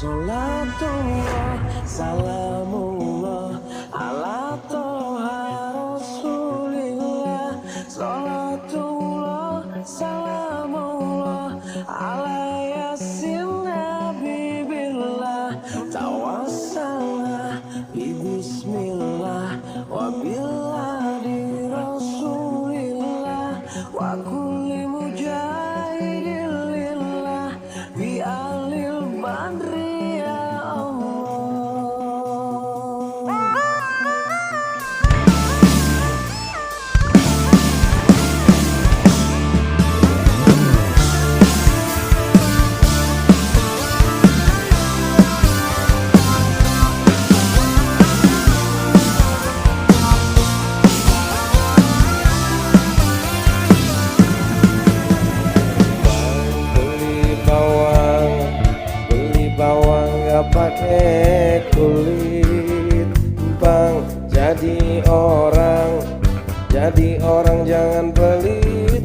Salatullah, salamullah ala toha rasulillah. Salatullah, salamullah ala yasin nabibillah. Tawassalna bismillah wa biladi rasulillah wa kulli mujahidin lillah bi alil badri ya Allah. Bawang gak pakai kulit, bang, jadi orang jangan pelit-pelit.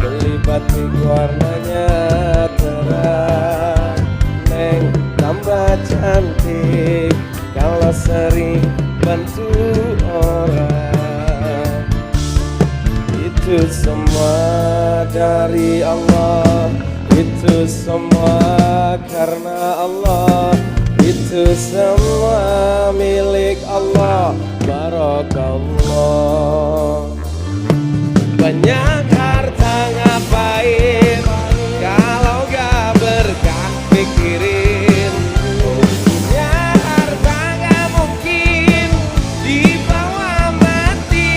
Beli batik warnanya terang, neng tambah cantik kalau sering bantu orang. Itu semua dari Allah, itu semua karena Allah, itu semua milik Allah. Barakallah. Banyak harta ngapain kalau gak berkah pikirin. Punya harta gak mungkin dibawa mati.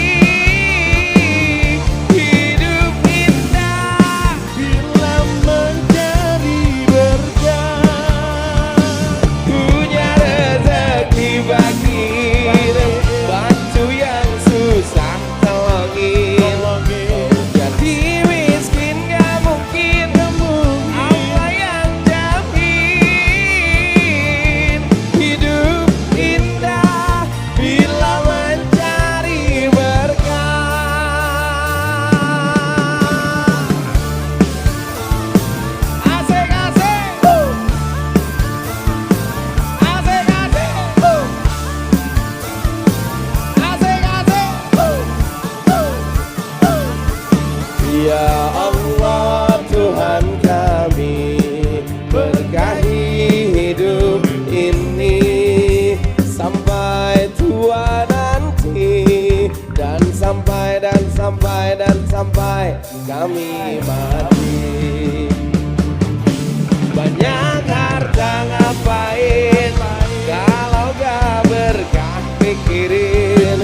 Hidup indah bila menjadi berkah. Punya rezeki bagiin, bantu yang susah tolongin. Jadi miskin gak mungkin, Allah yang jamin. Hidup indah bila mencari berkah. Asik asik, asik asik, asik asik. Ya Allah Tuhan kami, berkahi hidup ini sampai tua nanti, dan sampai kami mati. Banyak harta ngapain kalau gak berkah pikirin.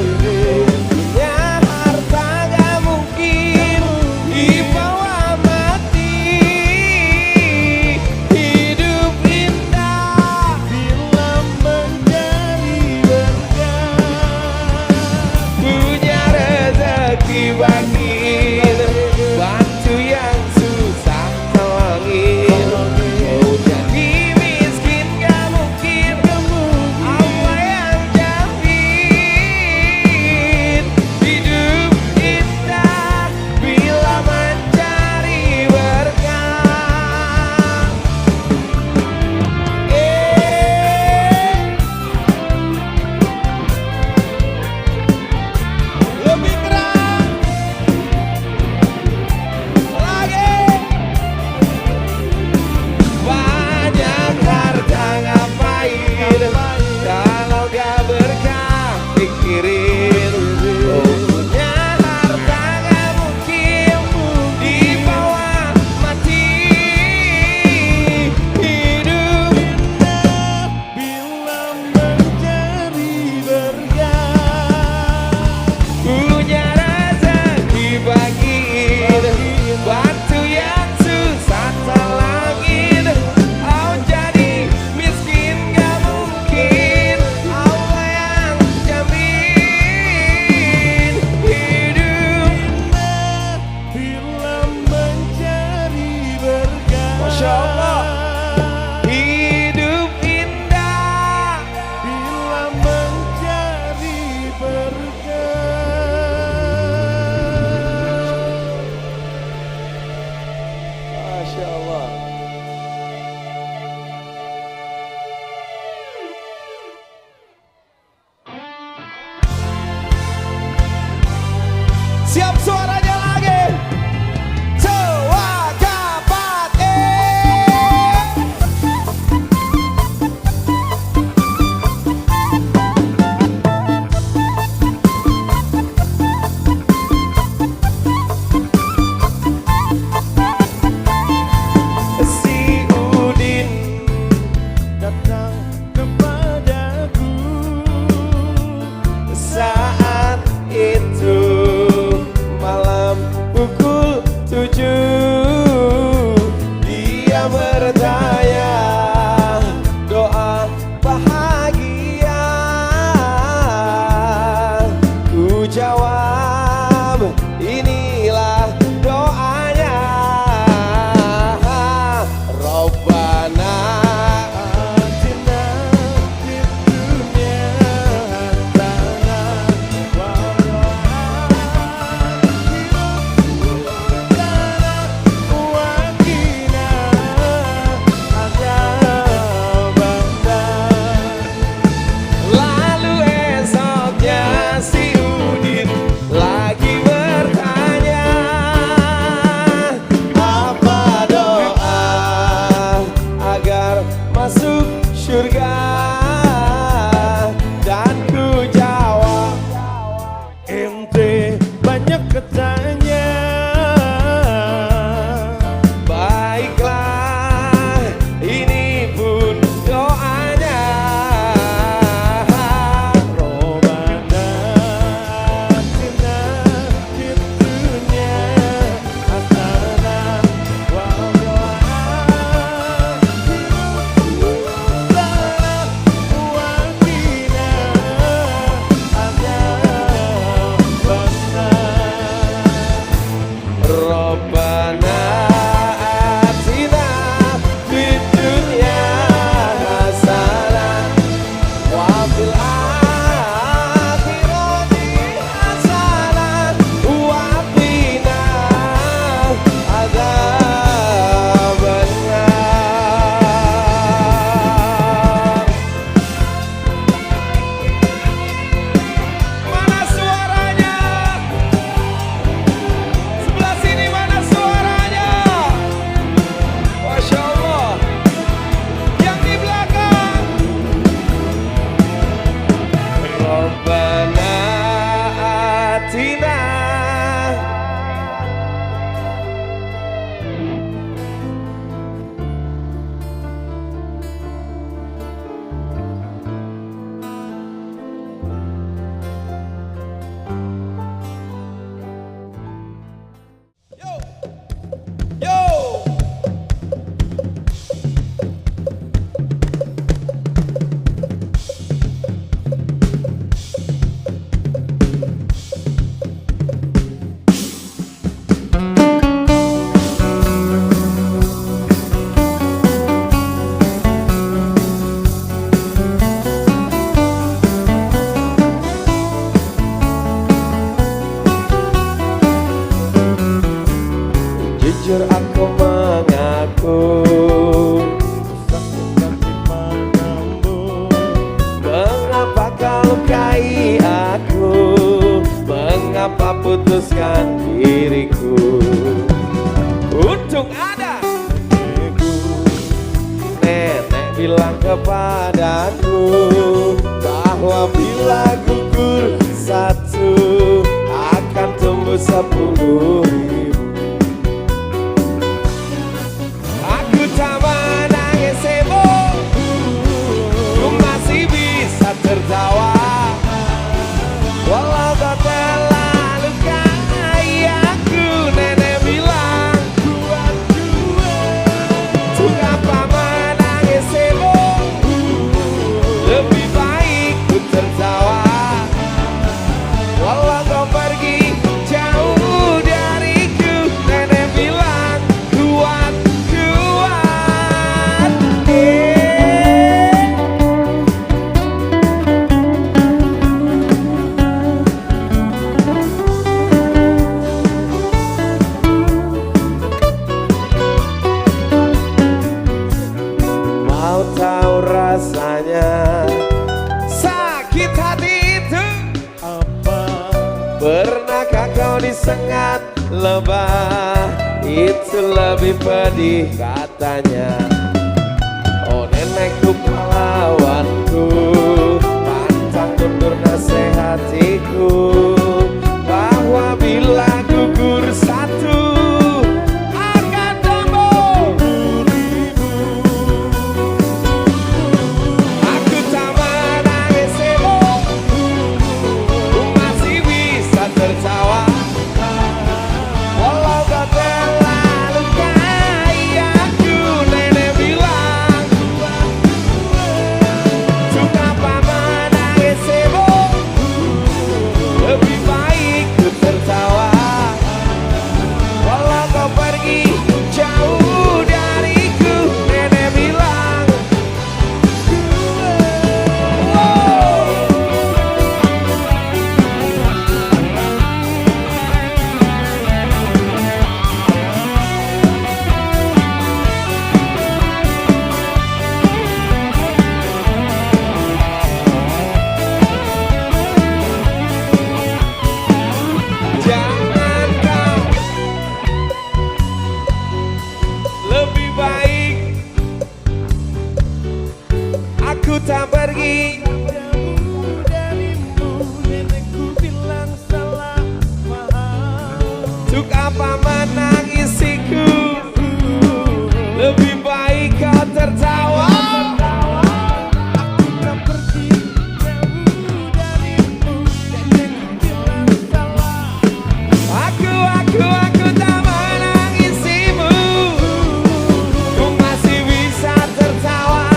Punya harta gak mungkin dibawa mati. Hidup indah bila menjadi berkah. Punya rezeki bagiin, bantu yang susah tolongin. Mau jadi miskin gak mungkin, Siap suaranya lagi. Jawa Kapat. Si Udin datang kepadaku saat itu malam pukul 7. Dia bertanya doa bahagia. Ku jawab inilah doanya. Rabbana atina fid dunya hasanah wa lalu esoknya si Udin lagi bertanya, apa doa agar masuk surga? Dan ku jawab, ente banyak ketanya. Baiklah, ini pun doanya. Rabbana atina fid dunya hasanah wa Rabbana atina fid dunya hasanah wa fil akhirati hasanah wa qina adzabannar. Mana suaranya? Sebelah sini mana suaranya? Masya Allah. Yang di belakang. Rabbana atina. Yo, yo. Jujur aku mengaku sakit hati menembus. Mengapa kau lukai aku? Mengapa putuskan diriku? Untung ada nenek bilang kepadaku bahwa bila gugur satu akan tumbuh 10.000. Aku tak menangis sebo, ku masih bisa tertawa. Walau kau telah lukai aku, nenek bilang buat gue. Untuk apa menangis sebo, lebih baik ku tertawa. Walau kau pergi jauh dariku. mau disengat lebah, itu lebih pedih katanya. Oh nenekku pahlawanku, pantang mundur nasihatiku, bahwa bila gugur satu akan tumbuh ribu. Aku tak menangisimu, ku masih bisa tertawa, walau kau telah lukai aku. Nenek bilang, untuk apa menangisimu, lebih baik ku tertawa, walau kau pergi jauh dariku. Nenek bilang, jangan kau, lebih baik aku tak pergi jauh darimu. Nenekku bilang salah paham, untuk apa menangisiku, lebih baik kau tertawa. Aku tak pergi jauh darimu. Nenekku bilang salah. Aku tak menangisimu, ku masih bisa tertawa,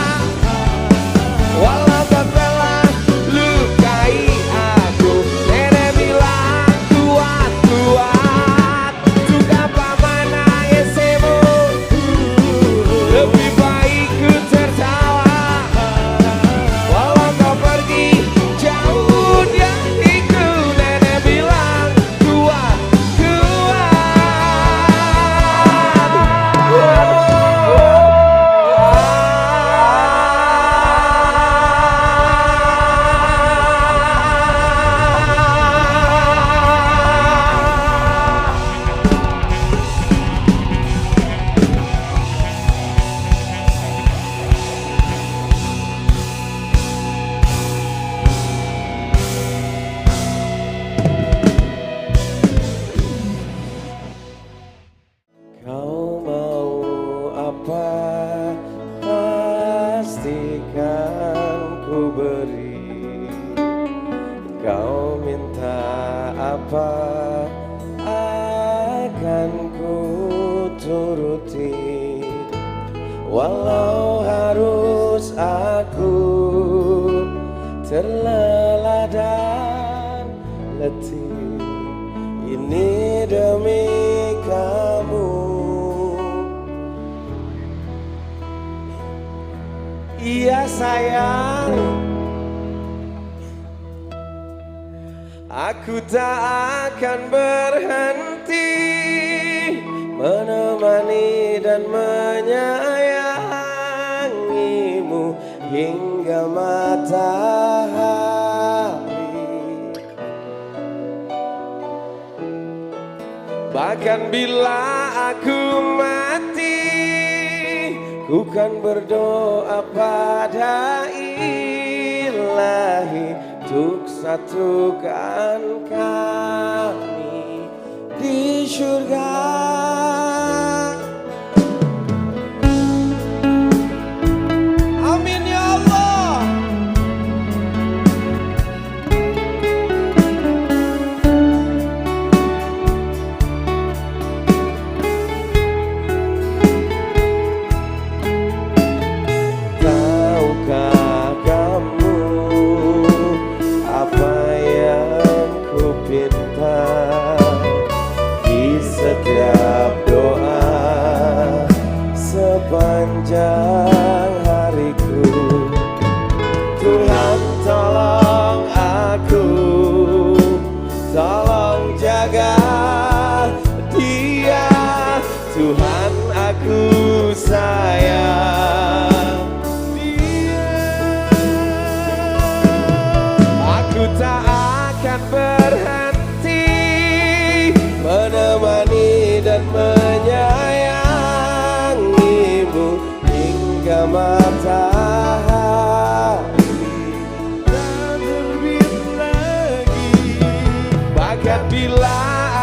walau kau telah lukai aku. Nenek bilang kuat-kuat, untuk apa menangisimu, lebih baik ku tertawa, walau kau pergi jauh dariku. Nenek bilang kau mau apa, pastikan ku beri. Kau minta apa, akan ku turuti. Walau harus aku terlelah dan letih, ini demi kamu. Iya sayang, aku tak akan berhenti menemani dan menyayangimu hingga matahari. Bahkan bila aku mati, ku kan berdoa pada Ilahi untuk satukan kami di surga. Amin ya Allah. Tahukah kamu apa yang ku pinta di setiap menemani dan menyayangimu hingga matahari tak terbit lagi. Bahkan bila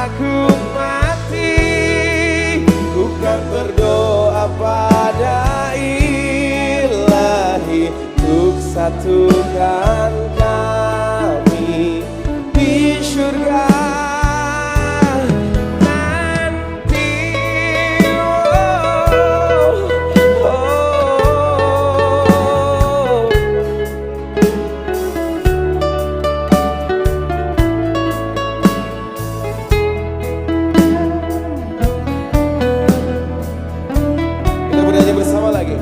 aku mati, ku kan berdoa pada Ilahi untuk satukan kami di surga nanti. Kita bernyanyi bersama lagi.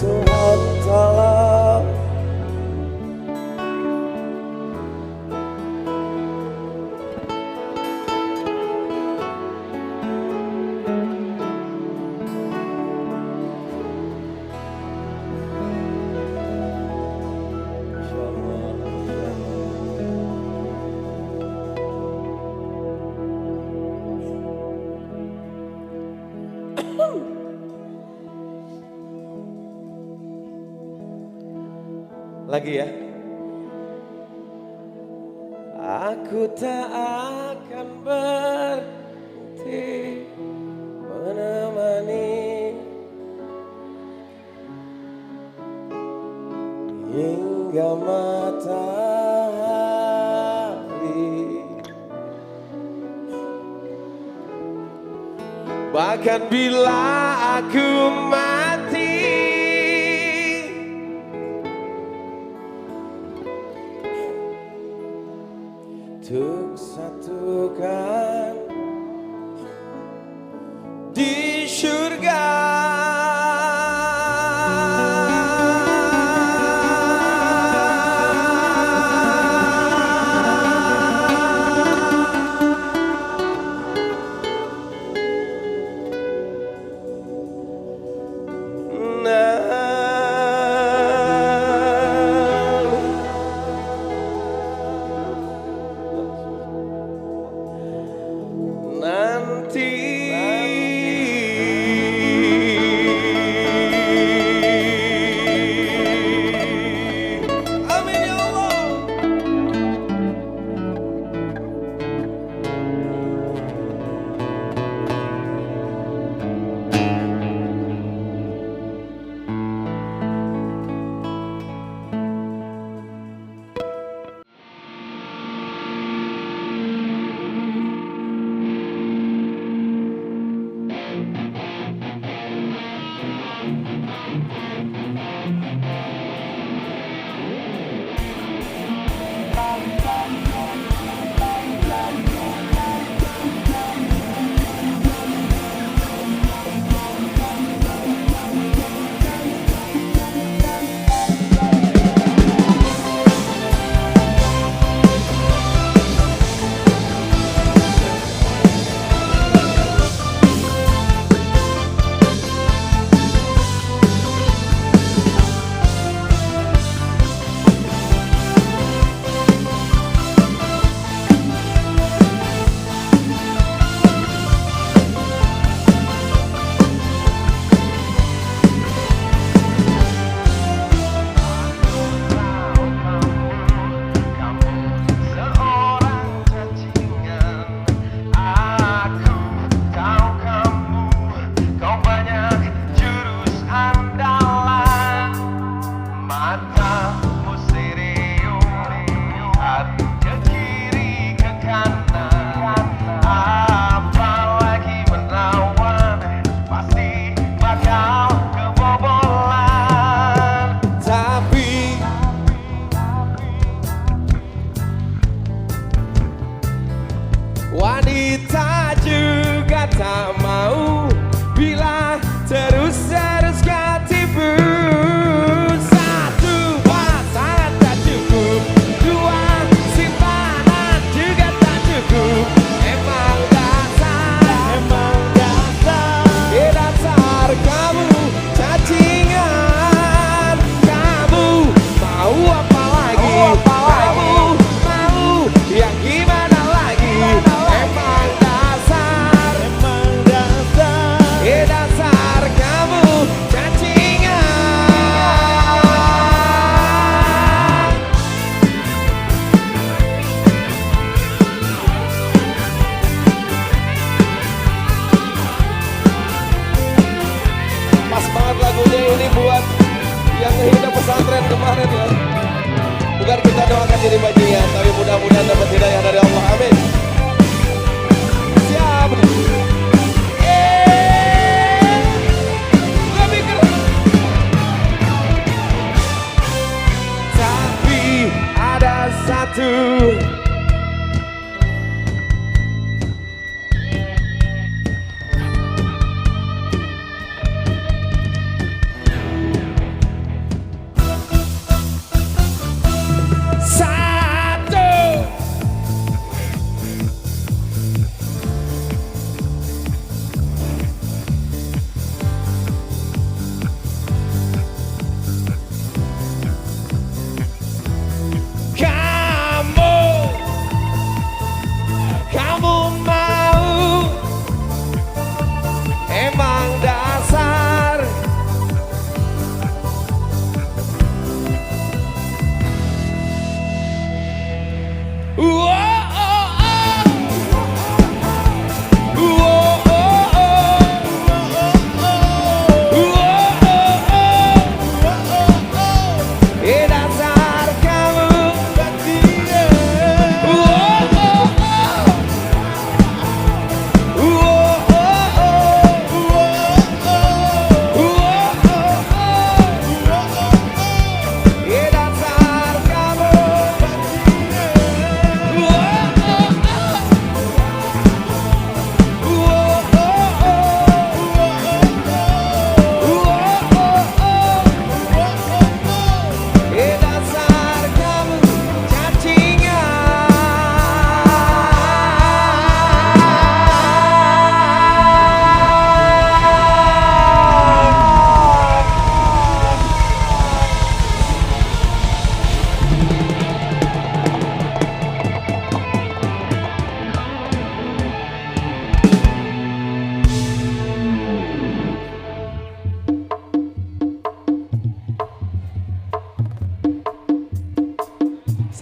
Tuhan tolong lagi ya. Aku tak akan berhenti menemani hingga matahari. Bahkan bila aku mati, untuk satukan di surga. Wanita juga tak mau bila terus-terus ketipu. Satu pasangan tak cukup, dua simpanan juga tak cukup. Emang dasar kamu cacingan. Kamu mau apa lagi? Kamu mau yang gimana lagi? kemarin ya. Bukan kita doakan diri bajingan, tapi mudah-mudahan dapat hidayah dari Allah. Amin. Siap. Lebih keras. Tapi ada satu. Kamu mau emang dasar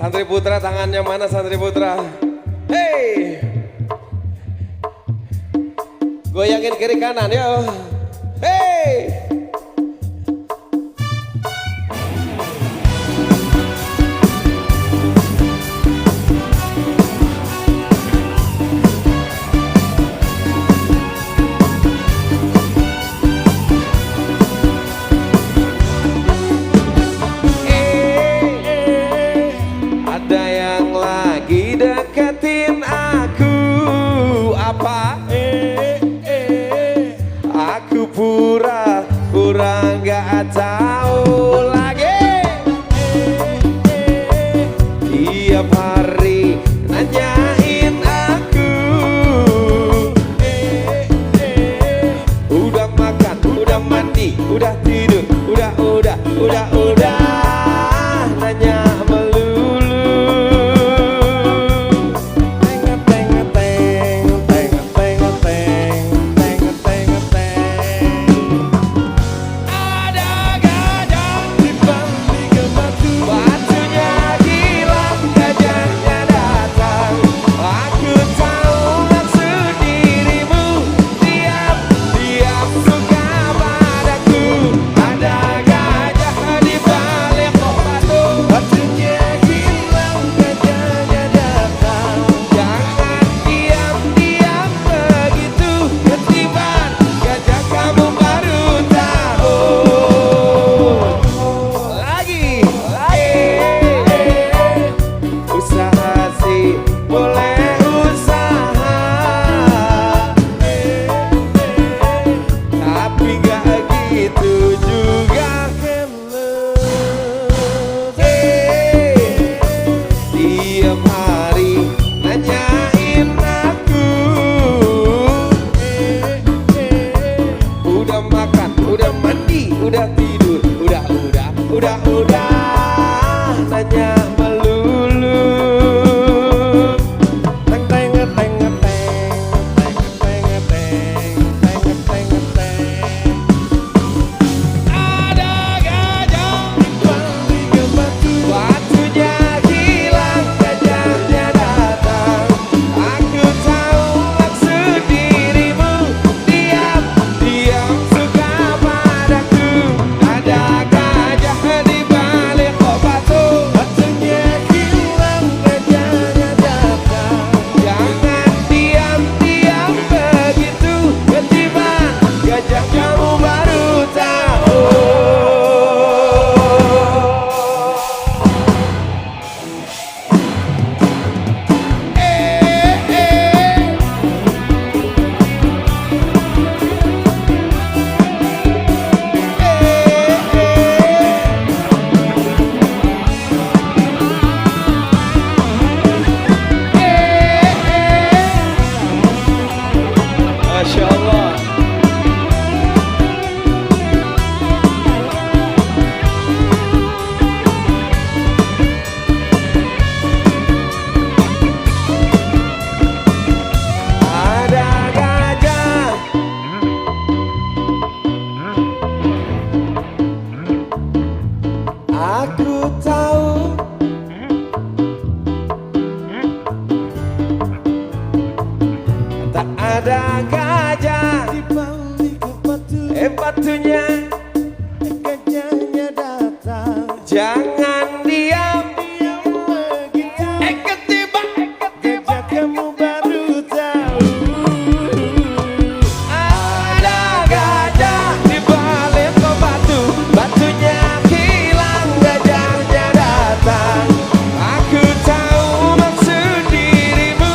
Santri Putra, tangannya mana Santri Putra? Hey, goyangin kiri kanan yo. Hey, deketin aku apa? Aku pura-pura Tak ada gajah di balik batu, batunya gajahnya datang. jangan diam Begitu ketiba gajah kamu baru tahu. ada gajah di balik batu, batunya hilang, gajahnya datang. Aku tahu maksud dirimu,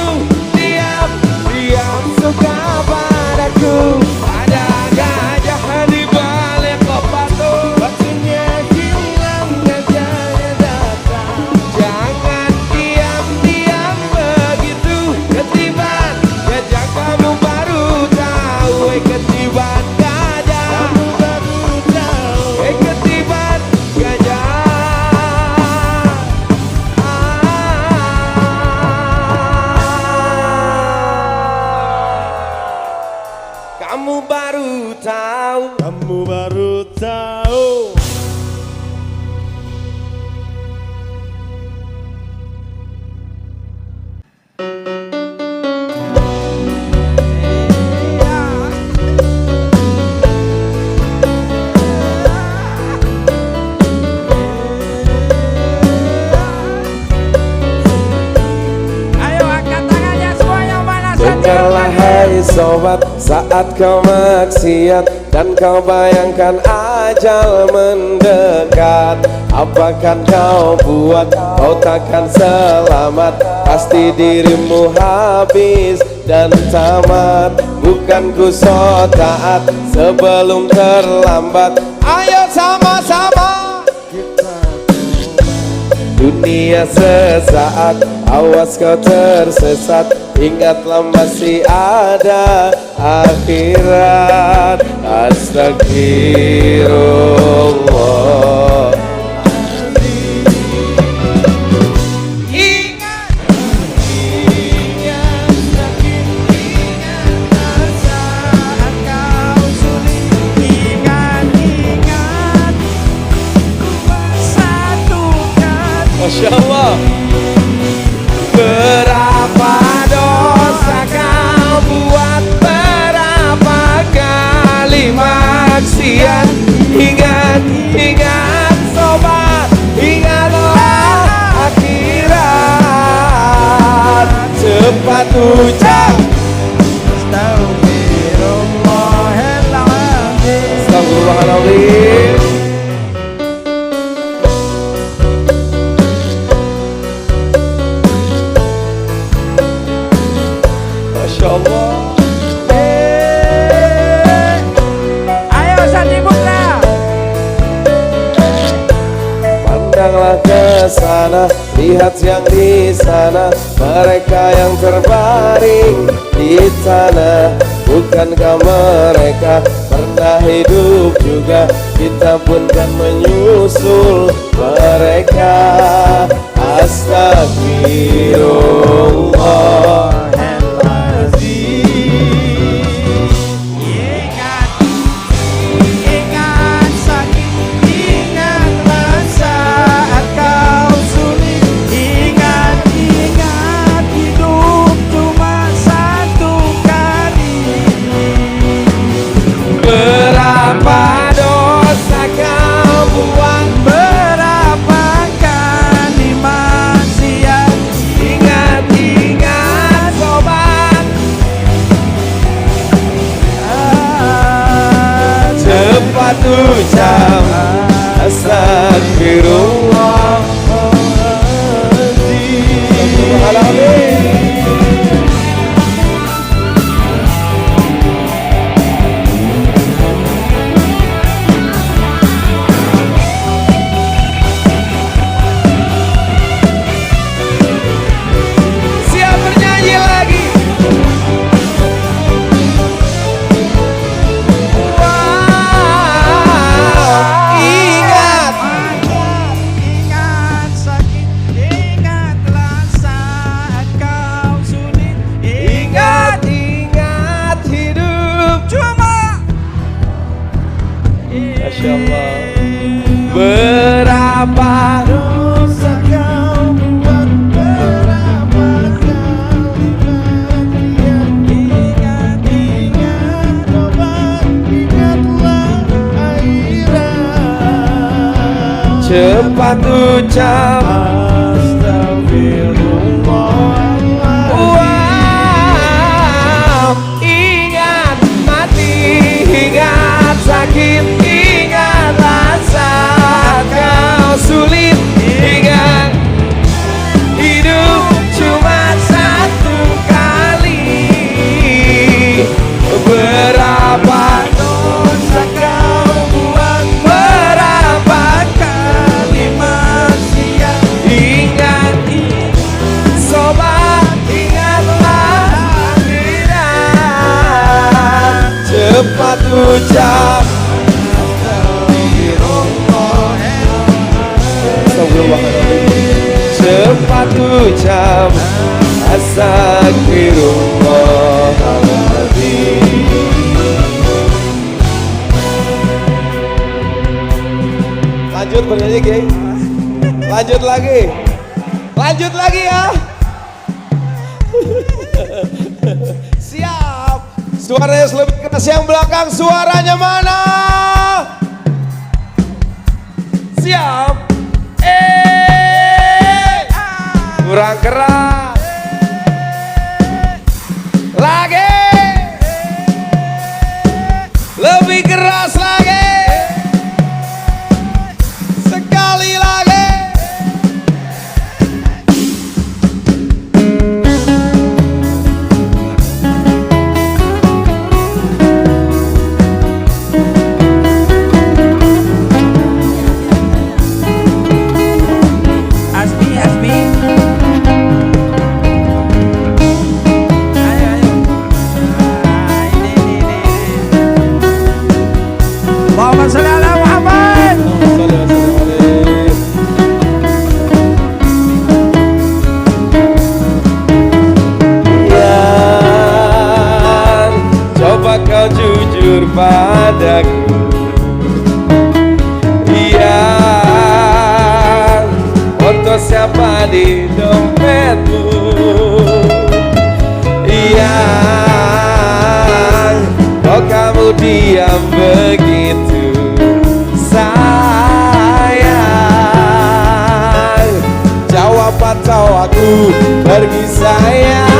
diam, diam suka padaku. Ada gajah di balik batu, Batunya hilang, gajahnya datang. jangan diam, diam begitu. Ketiban gajah kamu baru tahu, ketiban gajah Kamu baru tahu. ketiban gajah. Kamu baru tahu. Kamu baru tahu. Ayo angkat tangannya semua yang mana saja. Dengarlah hai sobat, saat kau maksiat dan kau bayangkan ajal mendekat, apakan kau buat? Kau takkan selamat, pasti dirimu habis dan tamat. Bukan ku so taat sebelum terlambat. Ayo sama-sama. Dunia sesaat, awas kau tersesat. Ingatlah masih ada akhirat. Astagfirullah. Ingat, Saat kau sulit, ingat satu kali. Masya Allah. Berapa dosa kau buat, berapa kali maksiat. Ingat, ingat sobat, ingatlah akhirat. Cepat ucap Astagfirullahaladzim. Masya Allah. Ayo Sandi Putra. Pandanglah ke sana, lihat yang di sana, mereka yang terbaring di tanah. Bukankah mereka pernah hidup juga? Kita pun kan menyusul mereka. Astagfirullah. Ingat sakit, ingatlah saat kau sulit. Ingat hidup cuma satu kali. Berapa dosa kau buat, Berapa kali maksiat. ingat, ingat sobat. Cepat ucap Astagfirullah. Siap bernyanyi lagi. Wah. cepat ucap wow, ingat mati, ingat sakit, ingat rasa kau sulit, ingat hidup cuma satu kali. Berapa dosa kau buat, berapa kali maksiat. Ingat, sobat, ingatlah akhirat. Cepat ucap cepat ucap astagfirullahaladzim. Lanjut bernyanyi, geng. Lanjut lagi ya. Siap. Suaranya lebih keras yang belakang, suaranya mana? Siap. Kurang keras. Lagi. Lebih keras lagi. Sekali lagi. Kau jujur padaku, iya, foto siapa di dompetmu, iya, kok kamu diam begitu sayang, jawab atau aku pergi sayang.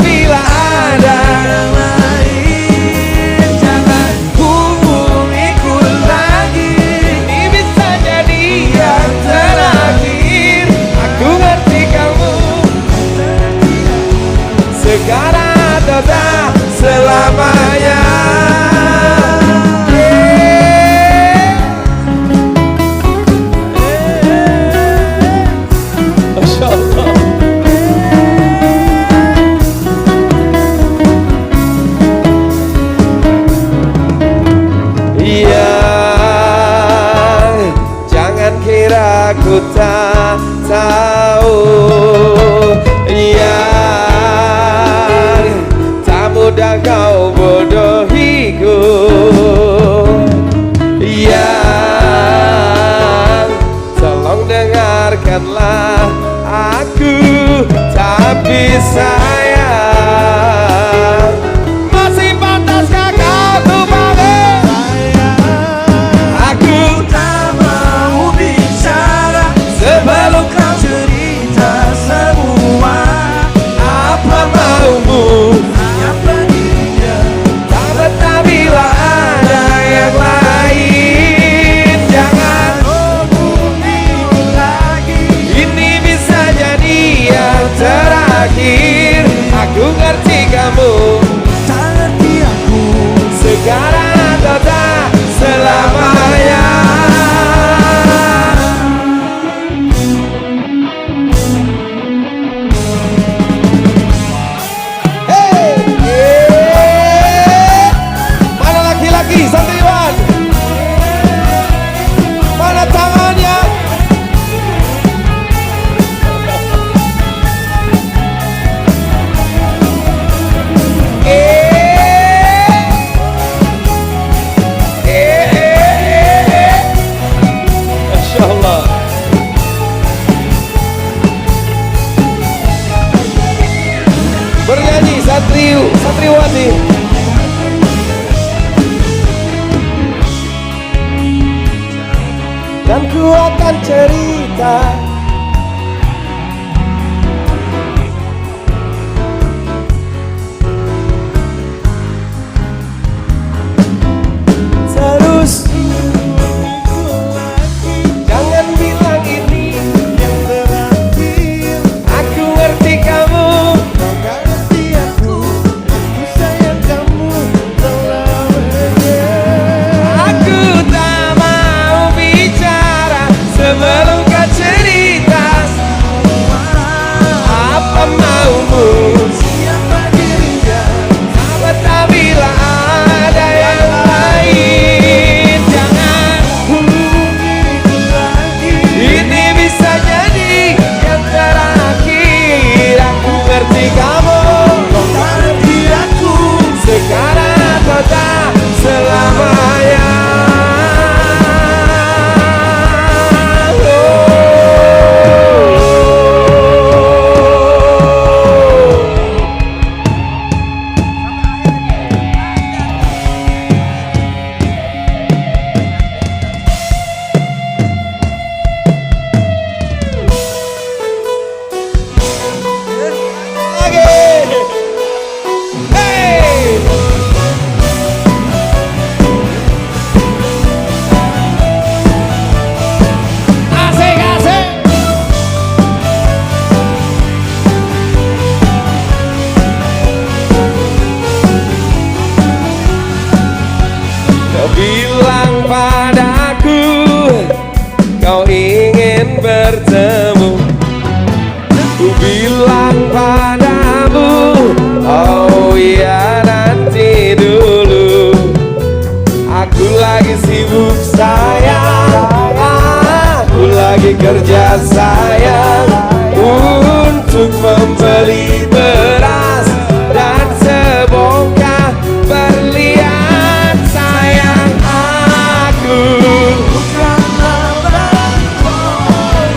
Bila ada yang lain, jangan hubungiku lagi. Ini bisa jadi yang terakhir. Aku ngerti kamu sekarang atau tak selamanya. Masya Allah. Aku tak tahu, yang tak mudah kau bodohiku, yang tolong dengarkanlah aku, tapi sayang, masih pantaskah kau lupakan? Aku tak mau bicara sebelum kau cerita semua. Apa maumu? Apa dia? Tak betah bila ada yang lain. Jangan hubungiku lagi. Ini bisa jadi yang terakhir. Aku ngerti kamu, tak ngerti aku. Sekarang atau tak selamanya. Mana laki-laki santriwan? Mana tangannya? dan ku akan cerita. Terus jangan bilang ini yang terakhir. Aku ngerti kamu, kau gak ngerti aku sayang kamu selamanya. Aku tak mau bicara sebelum kau cerita. Apa maumu? Siapa dirinya? Sahabat tak bila ada yang lain. Jangan hubungi lagi. Ini bisa jadi yang terakhir. Aku ngerti kamu, kau ngerti aku. Sekarang atau tak selamanya. Bilang padaku kau ingin bertemu. Ku bilang padamu, oh iya nanti dulu. Aku lagi sibuk sayang, aku lagi kerja sayang, untuk membeli beras dan sebongkah berlian. Sayang, aku bukanlah bangkoi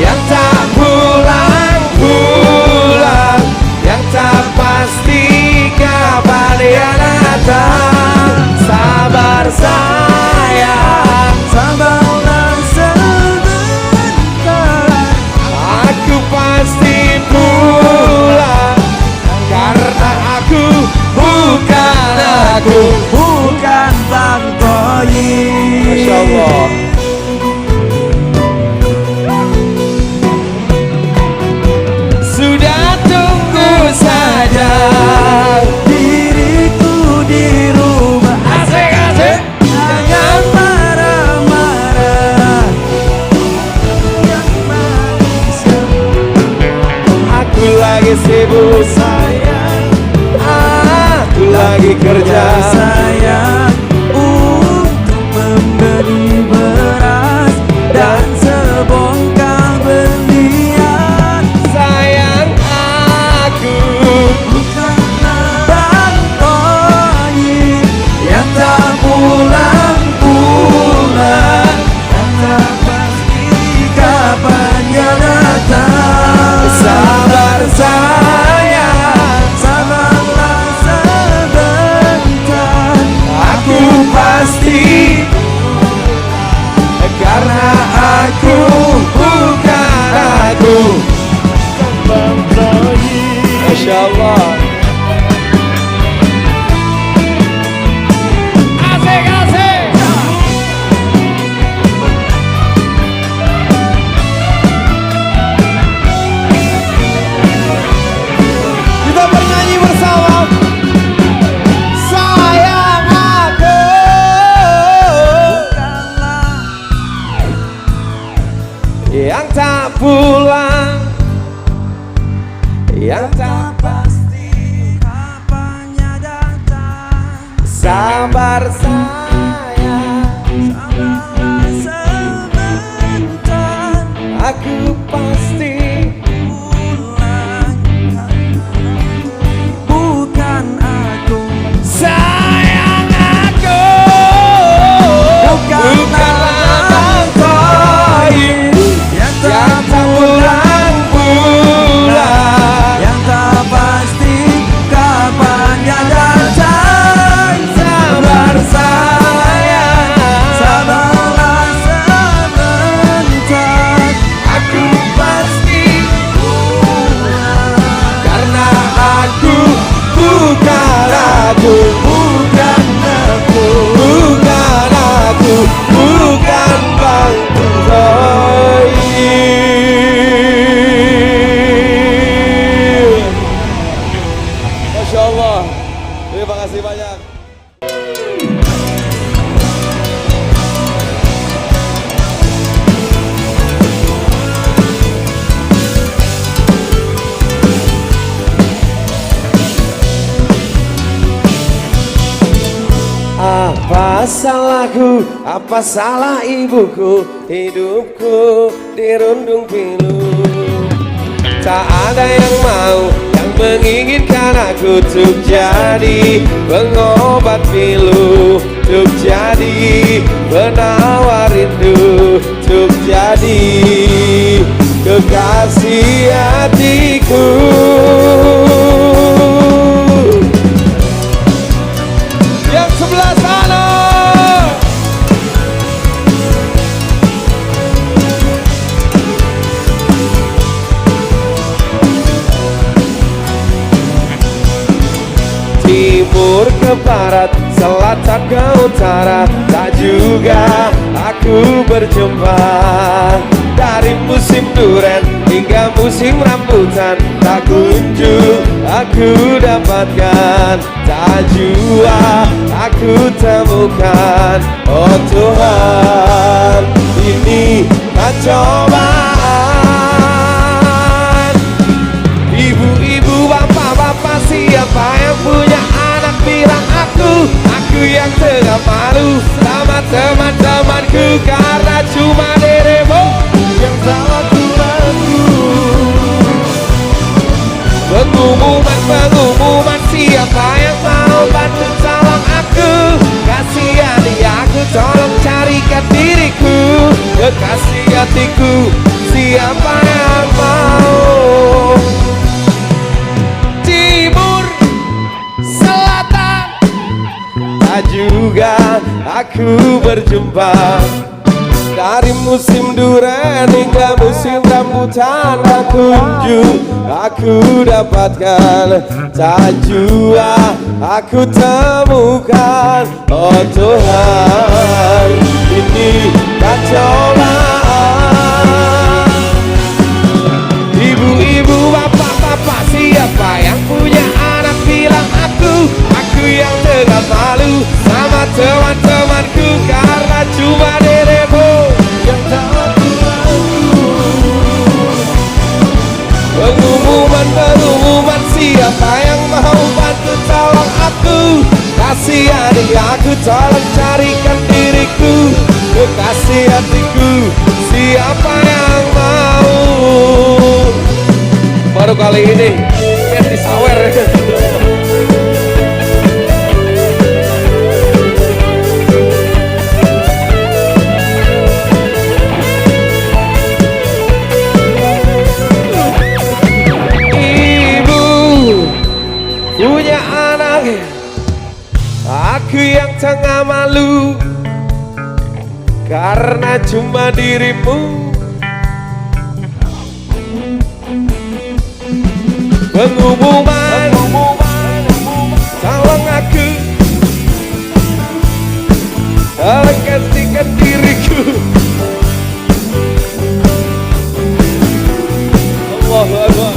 yang tak pulang-pulang, yang tak pasti kapan dia datang. Sabar sayang, sabarlah sebentar. Aku pasti pulang, karena aku bukan bangkoi. Masya Allah. Sudah tunggu saja diriku di rumah. Asik-asik. Jangan marah-marah, yang manis. Aku lagi sibuk sayang, aku lagi kerja sayang, untuk membeli beras dan sebongkah berlian. Sayang, aku bukanlah bangkoi yang tak pulang-pulang, yang tak pasti kapan dia datang. Sabar sayang, sabarlah sebentar. Aku pasti, karena aku bukan bangkoi. Masya Allah. Asik-asik. Kita bernyanyi bersama. Sayang, aku yang tak pulang, yang tak pasti kapannya datang. Sabar sayang, sabarlah sebentar. Aku pasti pulang, bukan aku. Sayang, aku bukanlah bangkoi yang tak pulang-pulang, yang tak pasti kapan dia datang. Sabar sayang, sabarlah Apa salahku, apa salah ibuku, hidupku dirundung pilu. Tak ada yang mau, yang menginginkan aku untuk jadi pengobat pilu, untuk jadi penawar rindu, untuk jadi kekasih hatiku. Yang sebelah sana. Timur ke barat, selatan ke utara, tak juga aku berjumpa. Dari musim duren hingga musim rambutan, tak kunjung aku dapatkan. Tak jua aku temukan. Oh Tuhan, ini cobaan. Ibu-ibu, bapak-bapak, siapa yang punya anak bilang aku yang tengah malu sama teman-temanku, karena cuma dirimu yang tahu aturanku. Pengumuman, siapa yang mau bantu tolong aku? Kasihani aku, tolong carikan diriku, kekasih hatiku, siapa yang mau? Timur, selatan, tak juga aku berjumpa. Dari musim duren hingga musim rambutan, tak kunjung aku dapatkan. Tak jua aku temukan. Oh Tuhan, ini cobaan. Ibu-ibu, bapak-bapak, siapa yang punya anak bilang aku yang tengah malu sama teman-temanku, karena cuma dirimu yang tahu aturanku. Pengumuman, siapa yang mau bantu tolong aku? Kasihani aku, tolong carikan diriku, kekasih hatiku, siapa yang mau? Baru kali ini lihat di sawer. Punya anak, aku yang tengah malu karena cuma dirimu. Pengumuman, tolong aku, tolong kasihkan diriku. Allahu Akbar.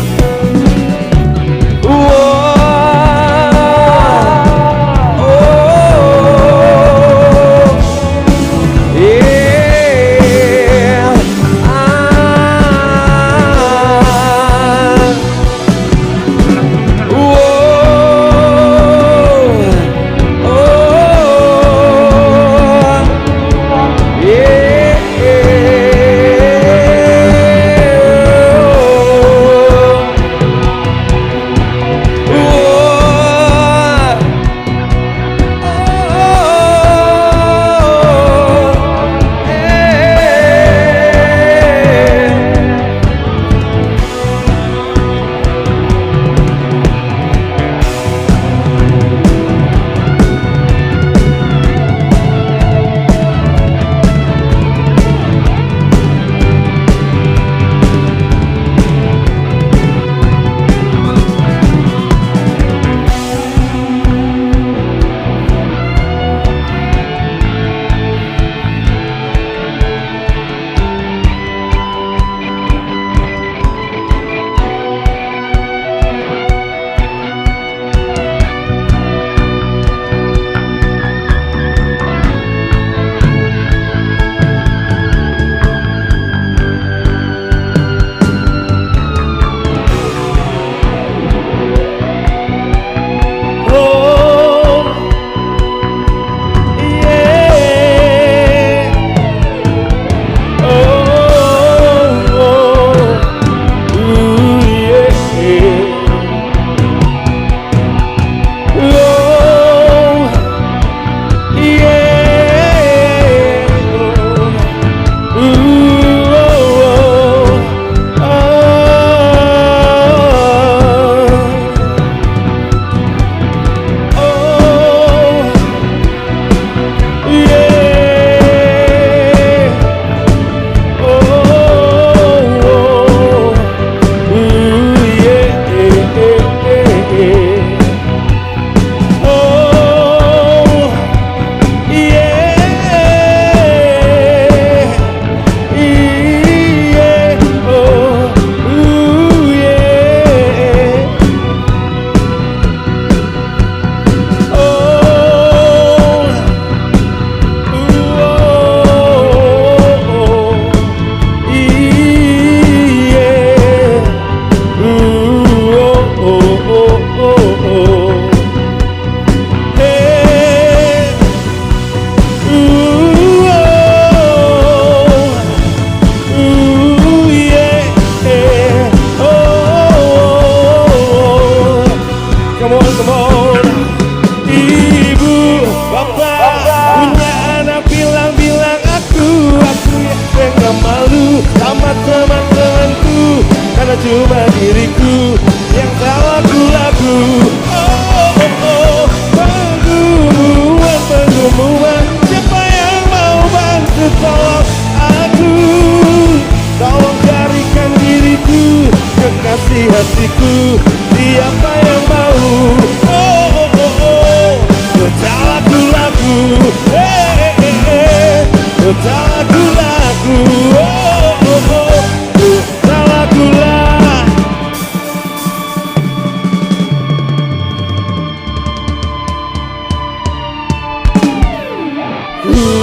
Ku